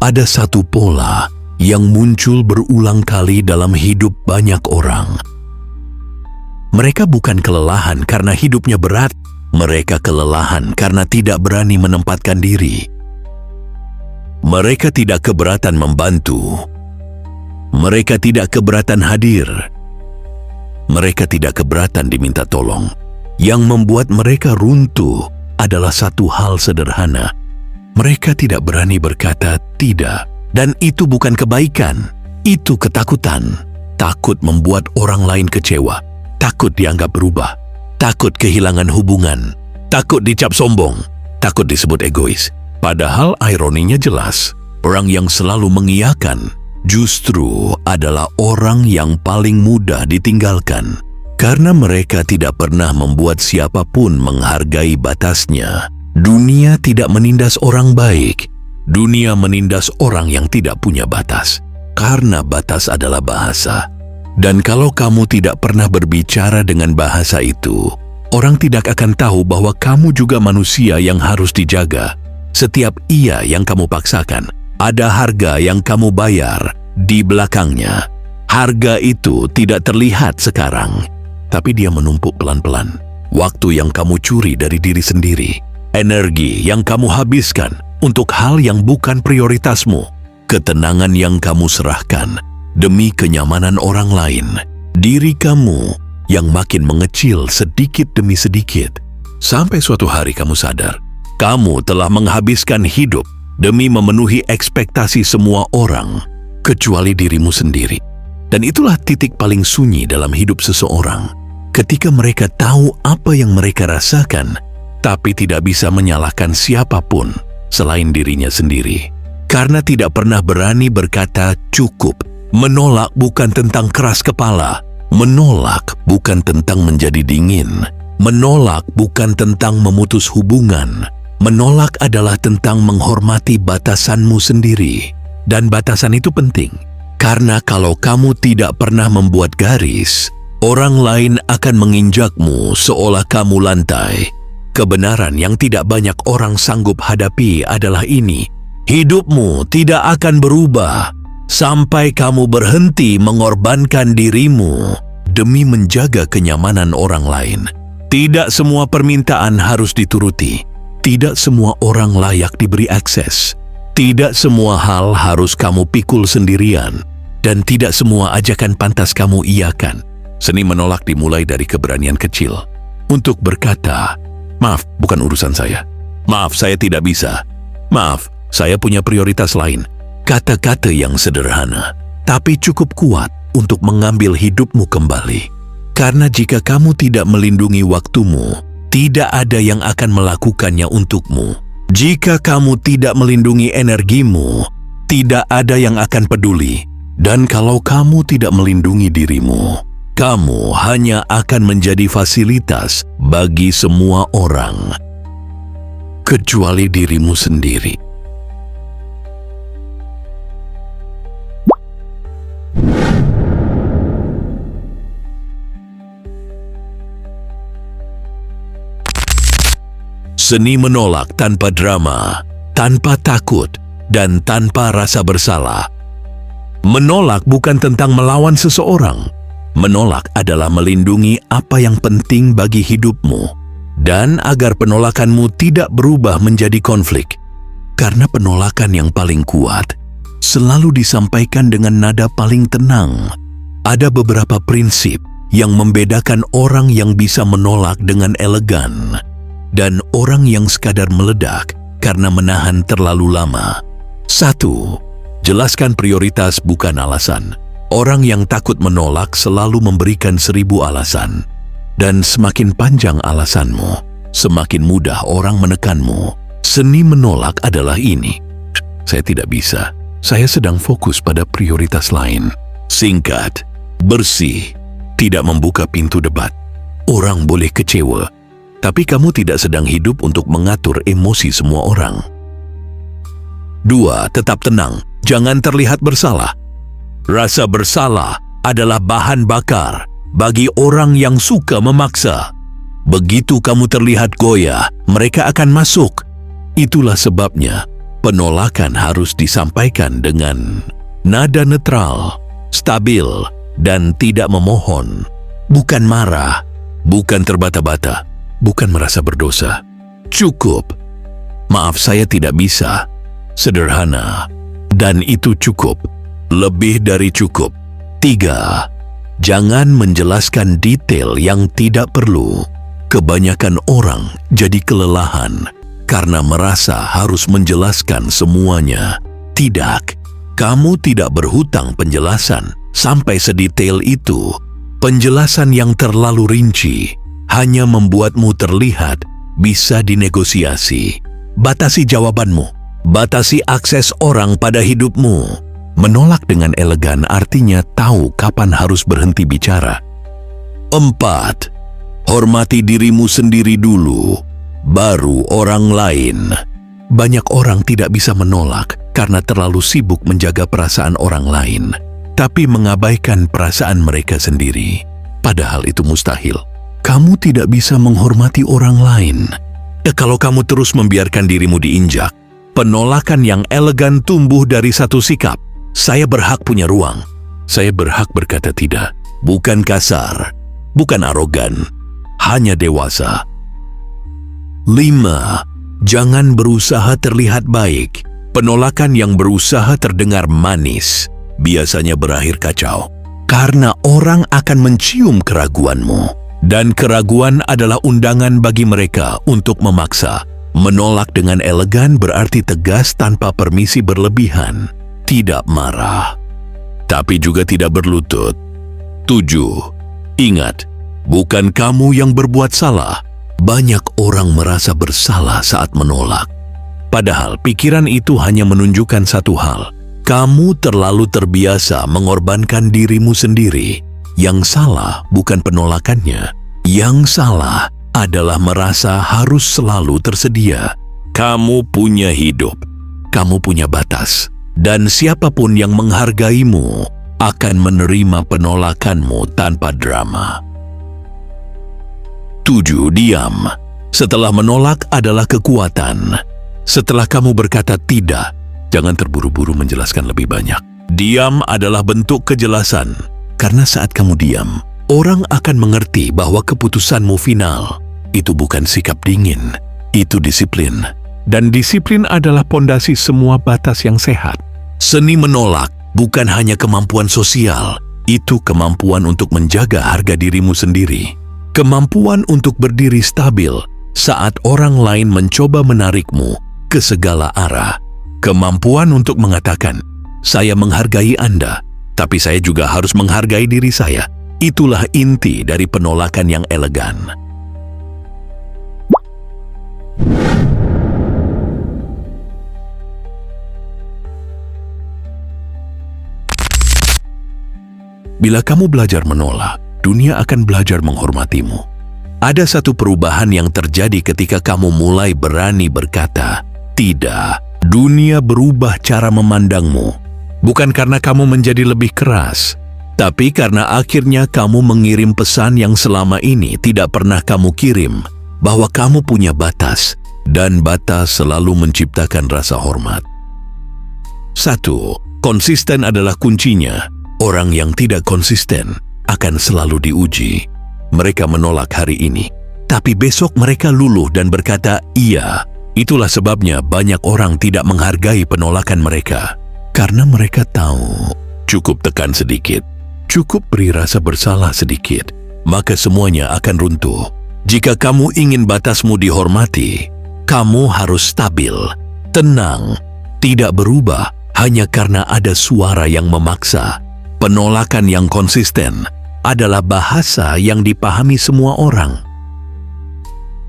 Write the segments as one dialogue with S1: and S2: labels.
S1: Ada satu pola yang muncul berulang kali dalam hidup banyak orang. Mereka bukan kelelahan karena hidupnya berat, mereka kelelahan karena tidak berani menempatkan diri. Mereka tidak keberatan membantu. Mereka tidak keberatan hadir. Mereka tidak keberatan diminta tolong. Yang membuat mereka runtuh adalah satu hal sederhana. Mereka tidak berani berkata tidak. Dan itu bukan kebaikan, itu ketakutan. Takut membuat orang lain kecewa, takut dianggap berubah, takut kehilangan hubungan, takut dicap sombong, takut disebut egois. Padahal ironinya jelas, orang yang selalu mengiyakan justru adalah orang yang paling mudah ditinggalkan. Karena mereka tidak pernah membuat siapapun menghargai batasnya. Dunia tidak menindas orang baik. Dunia menindas orang yang tidak punya batas, karena batas adalah bahasa. Dan kalau kamu tidak pernah berbicara dengan bahasa itu, orang tidak akan tahu bahwa kamu juga manusia yang harus dijaga. Setiap iya yang kamu paksakan, ada harga yang kamu bayar di belakangnya. Harga itu tidak terlihat sekarang, tapi dia menumpuk pelan-pelan. Waktu yang kamu curi dari diri sendiri, energi yang kamu habiskan untuk hal yang bukan prioritasmu, ketenangan yang kamu serahkan demi kenyamanan orang lain, diri kamu yang makin mengecil sedikit demi sedikit, sampai suatu hari kamu sadar, kamu telah menghabiskan hidup demi memenuhi ekspektasi semua orang, kecuali dirimu sendiri. Dan itulah titik paling sunyi dalam hidup seseorang, ketika mereka tahu apa yang mereka rasakan, tapi tidak bisa menyalahkan siapapun selain dirinya sendiri. Karena tidak pernah berani berkata cukup. Menolak bukan tentang keras kepala. Menolak bukan tentang menjadi dingin. Menolak bukan tentang memutus hubungan. Menolak adalah tentang menghormati batasanmu sendiri. Dan batasan itu penting. Karena kalau kamu tidak pernah membuat garis, orang lain akan menginjakmu seolah kamu lantai. Kebenaran yang tidak banyak orang sanggup hadapi adalah ini. Hidupmu tidak akan berubah sampai kamu berhenti mengorbankan dirimu demi menjaga kenyamanan orang lain. Tidak semua permintaan harus dituruti. Tidak semua orang layak diberi akses. Tidak semua hal harus kamu pikul sendirian. Dan tidak semua ajakan pantas kamu iakan. Seni menolak dimulai dari keberanian kecil. Untuk berkata, maaf, bukan urusan saya. Maaf, saya tidak bisa. Maaf, saya punya prioritas lain. Kata-kata yang sederhana, tapi cukup kuat untuk mengambil hidupmu kembali. Karena jika kamu tidak melindungi waktumu, tidak ada yang akan melakukannya untukmu. Jika kamu tidak melindungi energimu, tidak ada yang akan peduli. Dan kalau kamu tidak melindungi dirimu, kamu hanya akan menjadi fasilitas bagi semua orang, kecuali dirimu sendiri. Seni menolak tanpa drama, tanpa takut, dan tanpa rasa bersalah. Menolak bukan tentang melawan seseorang. Menolak adalah melindungi apa yang penting bagi hidupmu, dan agar penolakanmu tidak berubah menjadi konflik. Karena penolakan yang paling kuat selalu disampaikan dengan nada paling tenang. Ada beberapa prinsip yang membedakan orang yang bisa menolak dengan elegan dan orang yang sekadar meledak karena menahan terlalu lama. 1. Jelaskan prioritas bukan alasan. Orang yang takut menolak selalu memberikan 1000 alasan. Dan semakin panjang alasanmu, semakin mudah orang menekanmu. Seni menolak adalah ini. Saya tidak bisa. Saya sedang fokus pada prioritas lain. Singkat, bersih, tidak membuka pintu debat. Orang boleh kecewa, tapi kamu tidak sedang hidup untuk mengatur emosi semua orang. 2. Tetap tenang, jangan terlihat bersalah. Rasa bersalah adalah bahan bakar bagi orang yang suka memaksa. Begitu kamu terlihat goyah, mereka akan masuk. Itulah sebabnya penolakan harus disampaikan dengan nada netral, stabil, dan tidak memohon. Bukan marah, bukan terbata-bata, bukan merasa berdosa. Cukup. Maaf, saya tidak bisa. Sederhana. Dan itu cukup. Lebih dari cukup. 3. Jangan menjelaskan detail yang tidak perlu. Kebanyakan orang jadi kelelahan karena merasa harus menjelaskan semuanya. Tidak. Kamu tidak berhutang penjelasan sampai sedetail itu. Penjelasan yang terlalu rinci hanya membuatmu terlihat bisa dinegosiasi. Batasi jawabanmu. Batasi akses orang pada hidupmu. Menolak dengan elegan artinya tahu kapan harus berhenti bicara. 4. Hormati dirimu sendiri dulu, baru orang lain. Banyak orang tidak bisa menolak karena terlalu sibuk menjaga perasaan orang lain, tapi mengabaikan perasaan mereka sendiri. Padahal itu mustahil. Kamu tidak bisa menghormati orang lain. Kalau kamu terus membiarkan dirimu diinjak, penolakan yang elegan tumbuh dari satu sikap. Saya berhak punya ruang. Saya berhak berkata tidak. Bukan kasar, bukan arogan, hanya dewasa. 5. Jangan berusaha terlihat baik. Penolakan yang berusaha terdengar manis biasanya berakhir kacau. Karena orang akan mencium keraguanmu. Dan keraguan adalah undangan bagi mereka untuk memaksa. Menolak dengan elegan berarti tegas tanpa permisi berlebihan. Tidak marah, tapi juga tidak berlutut. 7. Ingat, bukan kamu yang berbuat salah. Banyak orang merasa bersalah saat menolak. Padahal pikiran itu hanya menunjukkan satu hal. Kamu terlalu terbiasa mengorbankan dirimu sendiri. Yang salah bukan penolakannya. Yang salah adalah merasa harus selalu tersedia. Kamu punya hidup. Kamu punya batas. Dan siapapun yang menghargaimu akan menerima penolakanmu tanpa drama. 7. Diam. Setelah menolak adalah kekuatan. Setelah kamu berkata tidak, jangan terburu-buru menjelaskan lebih banyak. Diam adalah bentuk kejelasan. Karena saat kamu diam, orang akan mengerti bahwa keputusanmu final. Itu bukan sikap dingin, itu disiplin. Dan disiplin adalah pondasi semua batas yang sehat. Seni menolak bukan hanya kemampuan sosial, itu kemampuan untuk menjaga harga dirimu sendiri. Kemampuan untuk berdiri stabil saat orang lain mencoba menarikmu ke segala arah. Kemampuan untuk mengatakan, saya menghargai Anda, tapi saya juga harus menghargai diri saya. Itulah inti dari penolakan yang elegan. Bila kamu belajar menolak, dunia akan belajar menghormatimu. Ada satu perubahan yang terjadi ketika kamu mulai berani berkata, tidak. Dunia berubah cara memandangmu. Bukan karena kamu menjadi lebih keras, tapi karena akhirnya kamu mengirim pesan yang selama ini tidak pernah kamu kirim, bahwa kamu punya batas, dan batas selalu menciptakan rasa hormat. 1. Konsisten adalah kuncinya. Orang yang tidak konsisten akan selalu diuji. Mereka menolak hari ini, tapi besok mereka luluh dan berkata iya. Itulah sebabnya banyak orang tidak menghargai penolakan mereka. Karena mereka tahu, cukup tekan sedikit, cukup beri rasa bersalah sedikit, maka semuanya akan runtuh. Jika kamu ingin batasmu dihormati, kamu harus stabil, tenang, tidak berubah hanya karena ada suara yang memaksa. Penolakan yang konsisten adalah bahasa yang dipahami semua orang.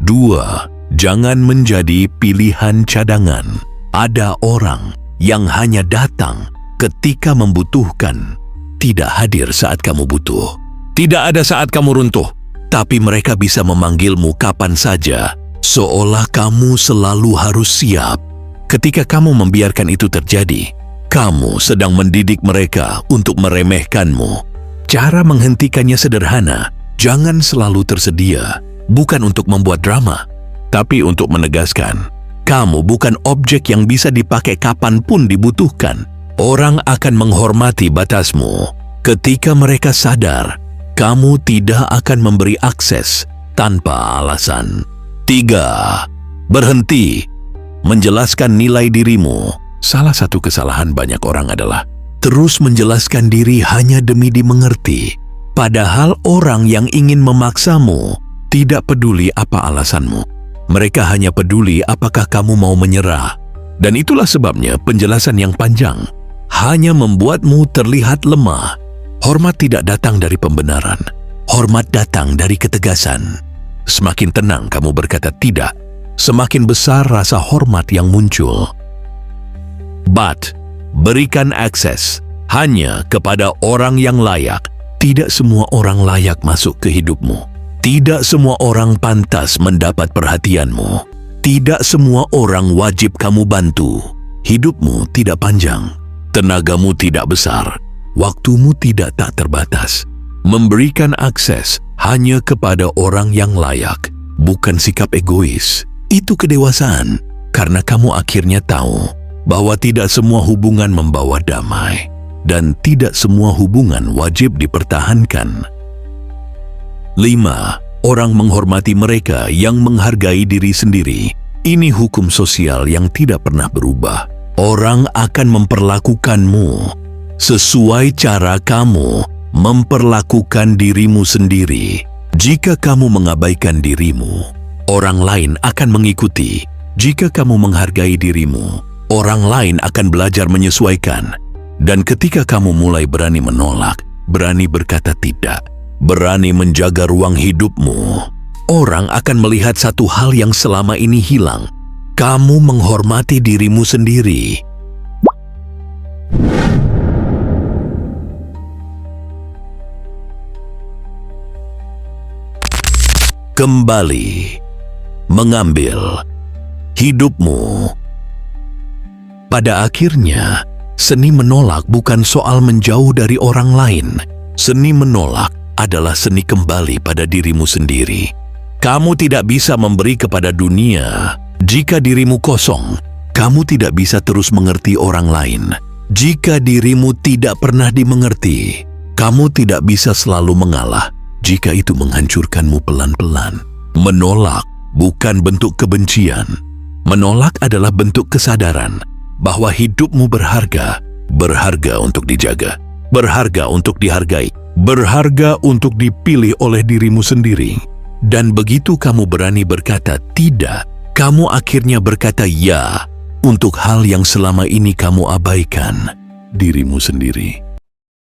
S1: 2. Jangan menjadi pilihan cadangan. Ada orang yang hanya datang ketika membutuhkan, tidak hadir saat kamu butuh. Tidak ada saat kamu runtuh, tapi mereka bisa memanggilmu kapan saja, seolah kamu selalu harus siap. Ketika kamu membiarkan itu terjadi, kamu sedang mendidik mereka untuk meremehkanmu. Cara menghentikannya sederhana, jangan selalu tersedia, bukan untuk membuat drama, tapi untuk menegaskan, Kamu bukan objek yang bisa dipakai kapanpun dibutuhkan. Orang akan menghormati batasmu ketika mereka sadar kamu tidak akan memberi akses tanpa alasan. 3. Berhenti menjelaskan nilai dirimu. Salah satu kesalahan banyak orang adalah terus menjelaskan diri hanya demi dimengerti. Padahal orang yang ingin memaksamu tidak peduli apa alasanmu. Mereka hanya peduli apakah kamu mau menyerah. Dan itulah sebabnya penjelasan yang panjang hanya membuatmu terlihat lemah. Hormat tidak datang dari pembenaran. Hormat datang dari ketegasan. Semakin tenang kamu berkata tidak, semakin besar rasa hormat yang muncul. But, berikan akses hanya kepada orang yang layak. Tidak semua orang layak masuk ke hidupmu. Tidak semua orang pantas mendapat perhatianmu. Tidak semua orang wajib kamu bantu. Hidupmu tidak panjang. Tenagamu tidak besar. Waktumu tidak tak terbatas. Memberikan akses hanya kepada orang yang layak bukan sikap egois. Itu kedewasaan karena kamu akhirnya tahu bahwa tidak semua hubungan membawa damai dan tidak semua hubungan wajib dipertahankan. 5. Orang menghormati mereka yang menghargai diri sendiri. Ini hukum sosial yang tidak pernah berubah. Orang akan memperlakukanmu sesuai cara kamu memperlakukan dirimu sendiri. Jika kamu mengabaikan dirimu, orang lain akan mengikuti. Jika kamu menghargai dirimu, orang lain akan belajar menyesuaikan. Dan ketika kamu mulai berani menolak, berani berkata tidak, berani menjaga ruang hidupmu, orang akan melihat satu hal yang selama ini hilang. Kamu menghormati dirimu sendiri. Kembali mengambil hidupmu. Pada akhirnya, seni menolak bukan soal menjauh dari orang lain. Seni menolak adalah seni kembali pada dirimu sendiri. Kamu tidak bisa memberi kepada dunia jika dirimu kosong. Kamu tidak bisa terus mengerti orang lain jika dirimu tidak pernah dimengerti. Kamu tidak bisa selalu mengalah jika itu menghancurkanmu pelan-pelan. Menolak bukan bentuk kebencian. Menolak adalah bentuk kesadaran bahwa hidupmu berharga, berharga untuk dijaga, berharga untuk dihargai, berharga untuk dipilih oleh dirimu sendiri. Dan begitu kamu berani berkata tidak, kamu akhirnya berkata ya untuk hal yang selama ini kamu abaikan, dirimu sendiri.